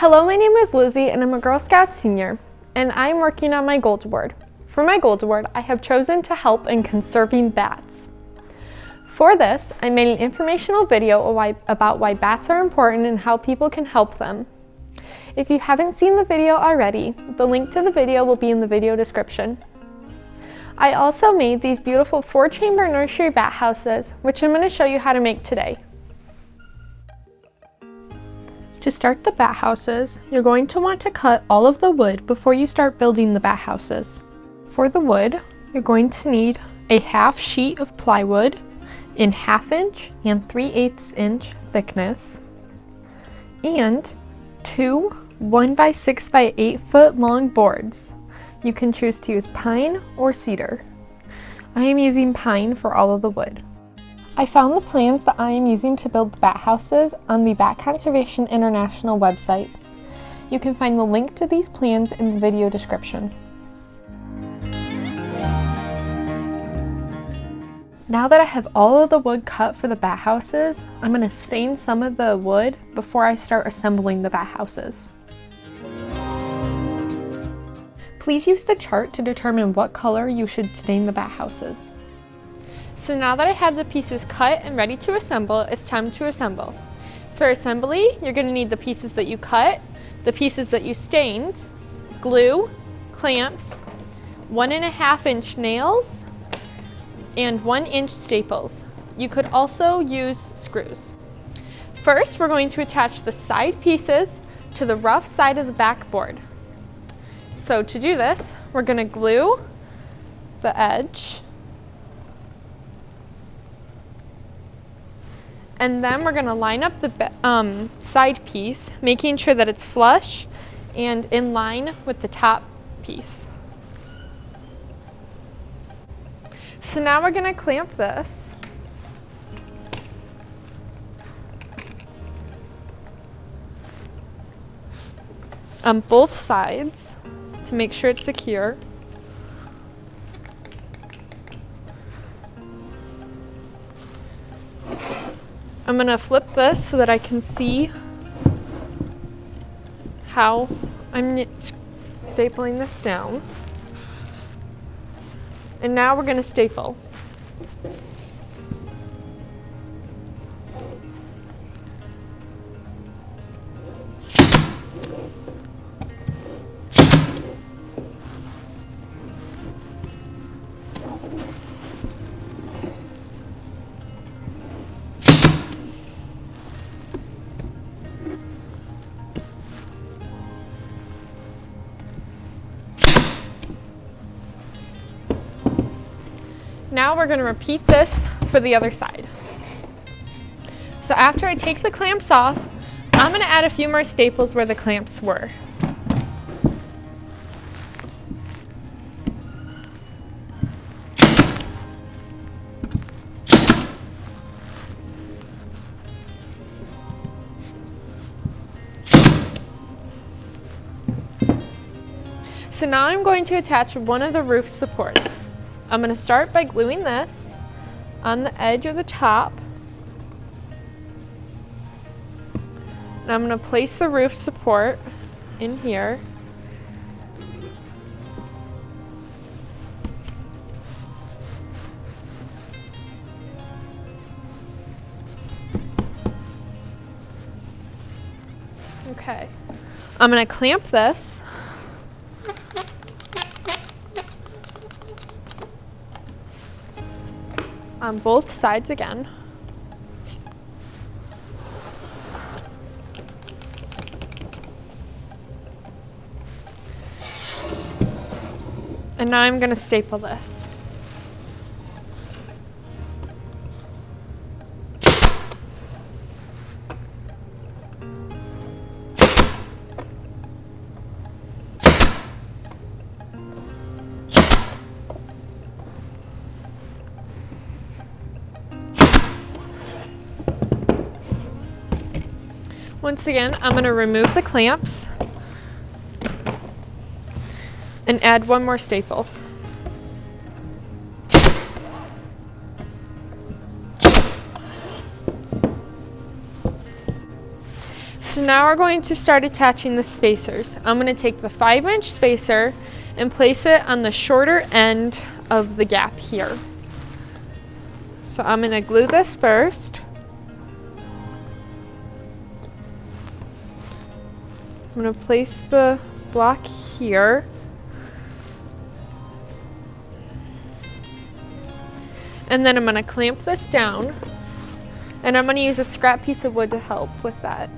Hello, my name is Lizzy and I'm a Girl Scout senior, and I'm working on my gold award. For my gold award, I have chosen to help in conserving bats. For this, I made an informational video about why bats are important and how people can help them. If you haven't seen the video already, the link to the video will be in the video description. I also made these beautiful 4-chamber nursery bat houses, which I'm going to show you how to make today. To start the bat houses, you're going to want to cut all of the wood before you start building the bat houses. For the wood, you're going to need a half sheet of plywood in 1/2 inch and 3/8 inch thickness, and 2 1x6 by 8 foot long boards. You can choose to use pine or cedar. I am using pine for all of the wood. I found the plans that I am using to build the bat houses on the Bat Conservation International website. You can find the link to these plans in the video description. Now that I have all of the wood cut for the bat houses, I'm going to stain some of the wood before I start assembling the bat houses. Please use the chart to determine what color you should stain the bat houses. So now that I have the pieces cut and ready to assemble, it's time to assemble. For assembly, you're going to need the pieces that you cut, the pieces that you stained, glue, clamps, 1.5 inch nails, and 1 inch staples. You could also use screws. First, we're going to attach the side pieces to the rough side of the backboard. So to do this, we're going to glue the edge, and then we're going to line up the side piece, making sure that it's flush and in line with the top piece. So now we're going to clamp this. On both sides to make sure it's secure. I'm going to flip this so that I can see how I'm stapling this down. And now we're going to staple. Now we're going to repeat this for the other side. So after I take the clamps off, I'm going to add a few more staples where the clamps were. So now I'm going to attach one of the roof supports. I'm going to start by gluing this on the edge of the top. And I'm going to place the roof support in here. Okay. I'm going to clamp this on both sides again. And now I'm going to staple this. Once again, I'm going to remove the clamps and add one more staple. So now we're going to start attaching the spacers. I'm going to take the 5-inch spacer and place it on the shorter end of the gap here. So I'm going to glue this first. I'm going to place the block here. And then I'm going to clamp this down, and I'm going to use a scrap piece of wood to help with that.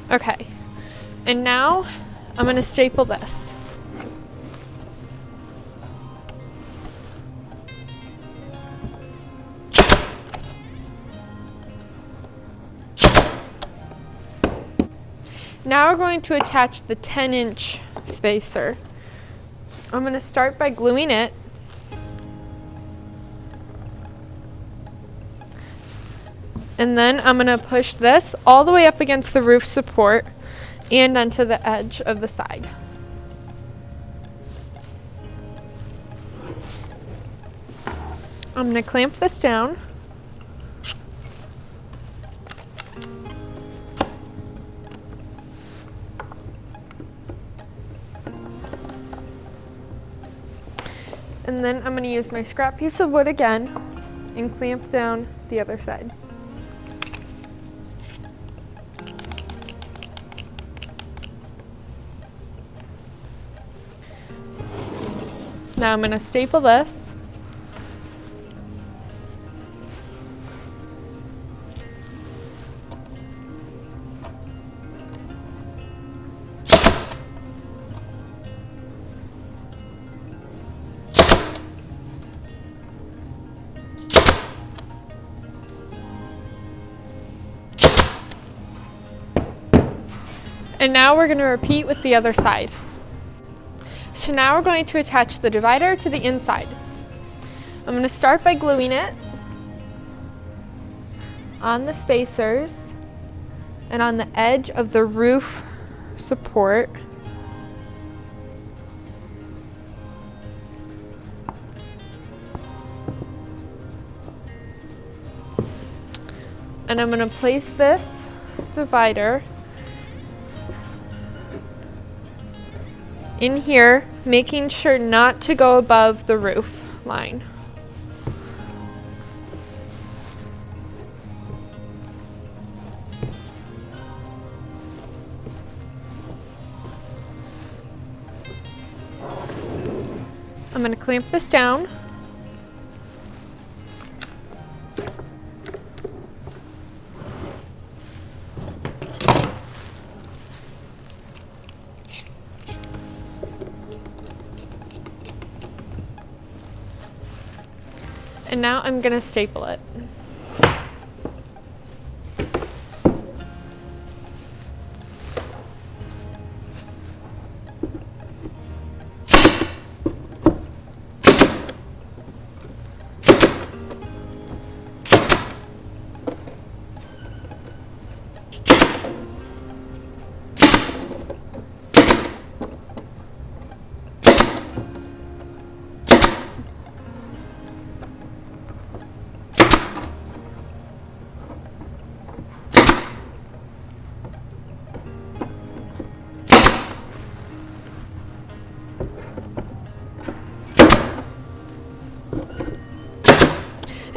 Okay, and now I'm going to staple this. Now we're going to attach the 10-inch spacer. I'm going to start by gluing it. And then I'm going to push this all the way up against the roof support and onto the edge of the side. I'm going to clamp this down. And then I'm going to use my scrap piece of wood again and clamp down the other side. Now I'm going to staple this. And now we're going to repeat with the other side. So now we're going to attach the divider to the inside. I'm going to start by gluing it on the spacers and on the edge of the roof support. And I'm going to place this divider in here, making sure not to go above the roof line. I'm going to clamp this down. And now I'm going to staple it.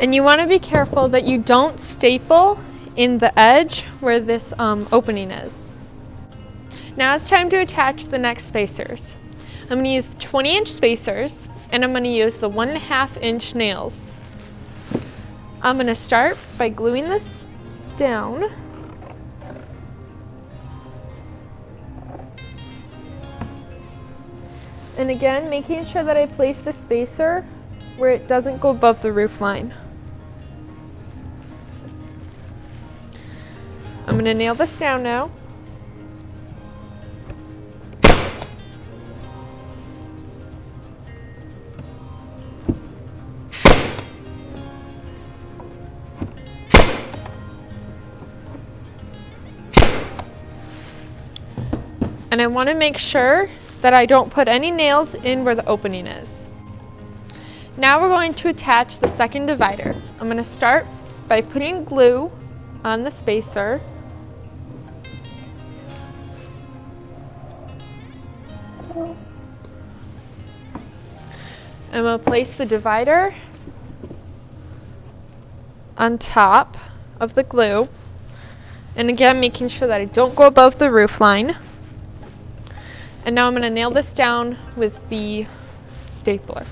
And you want to be careful that you don't staple in the edge where this opening is. Now it's time to attach the next spacers. I'm going to use 20-inch spacers, and I'm going to use the 1.5-inch nails. I'm going to start by gluing this down. And again, making sure that I place the spacer where it doesn't go above the roof line. I'm going to nail this down now. And I want to make sure that I don't put any nails in where the opening is. Now we're going to attach the second divider. I'm going to start by putting glue on the spacer. I'm going to place the divider on top of the glue. And again, making sure that I don't go above the roof line. And now I'm going to nail this down with the stapler.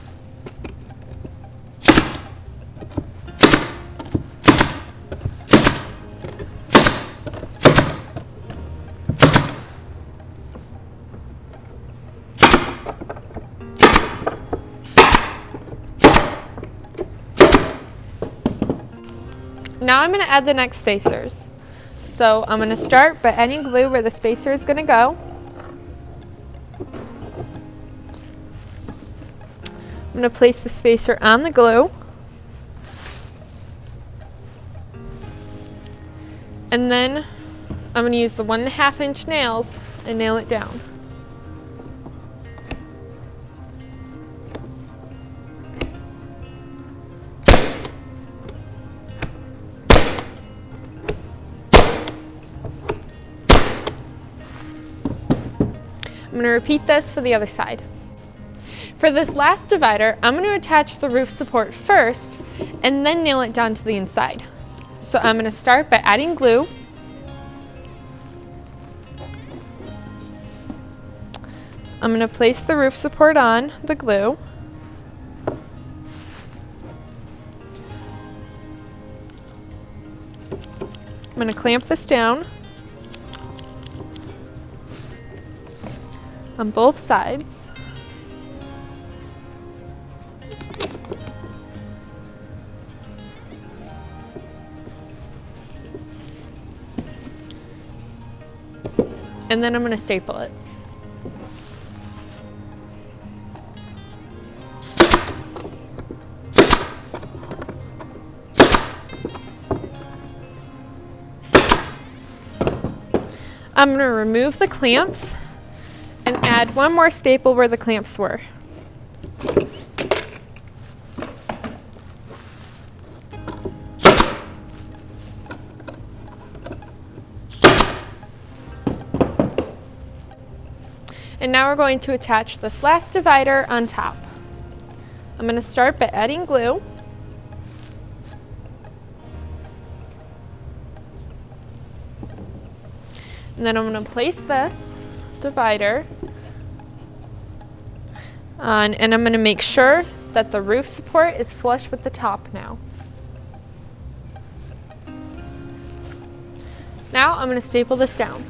Now I'm going to add the next spacers. So I'm going to start by adding glue where the spacer is going to go. I'm going to place the spacer on the glue. And then I'm going to use the 1.5 inch nails and nail it down. I'm going to repeat this for the other side. For this last divider, I'm going to attach the roof support first and then nail it down to the inside. So I'm going to start by adding glue. I'm going to place the roof support on the glue. I'm going to clamp this down on both sides. And then I'm going to staple it. I'm going to remove the clamps and add one more staple where the clamps were. And now we're going to attach this last divider on top. I'm going to start by adding glue. And then I'm going to place this divider on, and I'm going to make sure that the roof support is flush with the top now. Now I'm going to staple this down.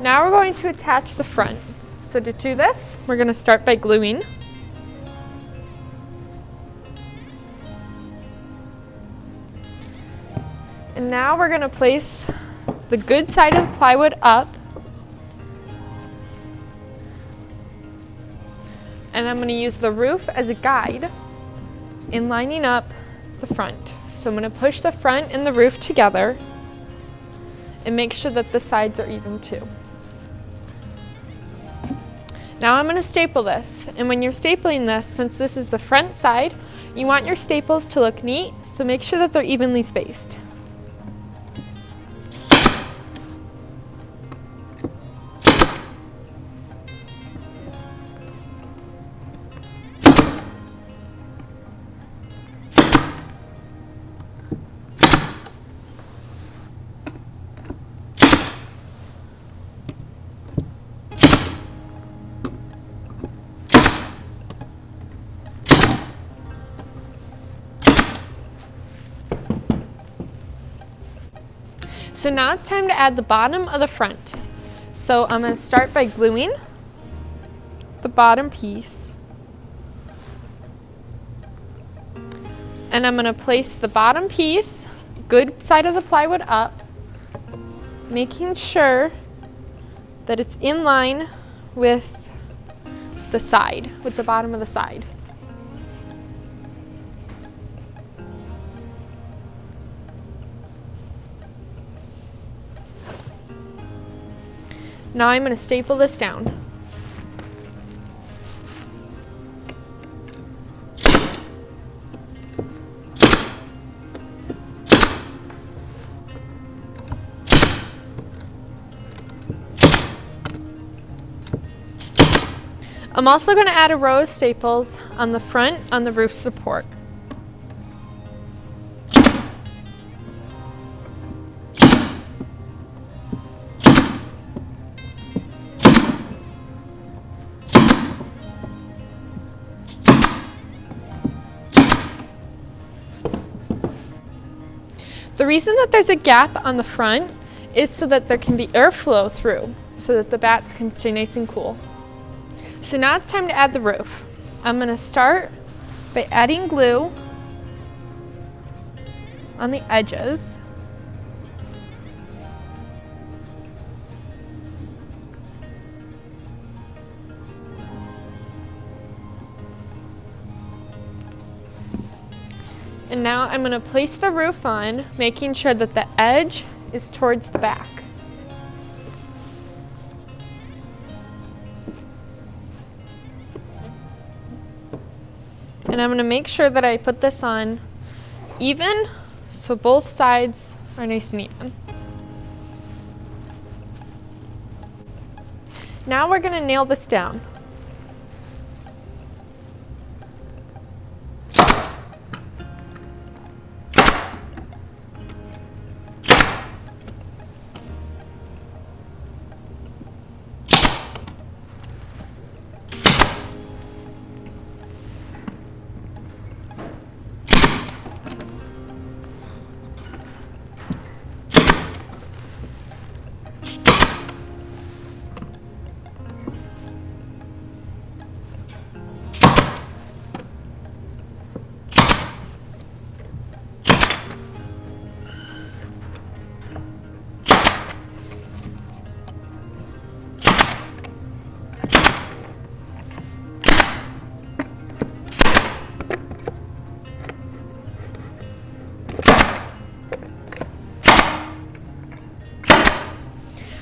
Now we're going to attach the front. So to do this, we're going to start by gluing. And now we're going to place the good side of the plywood up. And I'm going to use the roof as a guide in lining up the front. So I'm going to push the front and the roof together and make sure that the sides are even too. Now I'm going to staple this, and when you're stapling this, since this is the front side, you want your staples to look neat, so make sure that they're evenly spaced. So now it's time to add the bottom of the front. So I'm going to start by gluing the bottom piece. And I'm going to place the bottom piece, good side of the plywood up, making sure that it's in line with the side, with the bottom of the side. Now I'm going to staple this down. I'm also going to add a row of staples on the front on the roof support. The reason that there's a gap on the front is so that there can be airflow through, so that the bats can stay nice and cool. So now it's time to add the roof. I'm going to start by adding glue on the edges. And now I'm going to place the roof on, making sure that the edge is towards the back. And I'm going to make sure that I put this on even, so both sides are nice and even. Now we're going to nail this down.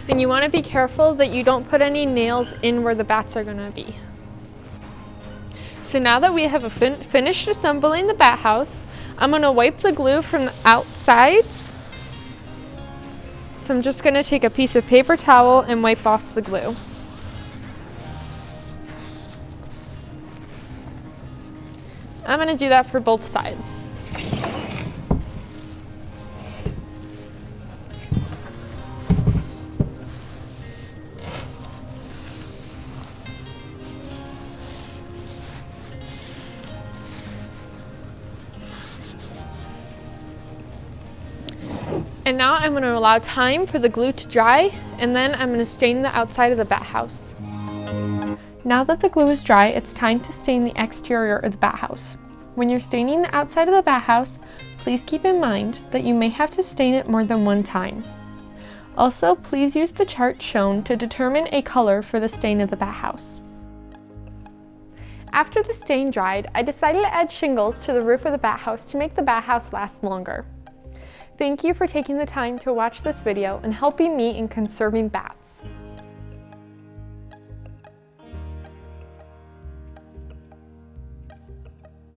And you want to be careful that you don't put any nails in where the bats are going to be. So now that we have finished assembling the bat house, I'm going to wipe the glue from the outsides. So I'm just going to take a piece of paper towel and wipe off the glue. I'm going to do that for both sides. And now I'm going to allow time for the glue to dry, and then I'm going to stain the outside of the bat house. Now that the glue is dry, it's time to stain the exterior of the bat house. When you're staining the outside of the bat house, please keep in mind that you may have to stain it more than one time. Also, please use the chart shown to determine a color for the stain of the bat house. After the stain dried, I decided to add shingles to the roof of the bat house to make the bat house last longer. Thank you for taking the time to watch this video and helping me in conserving bats.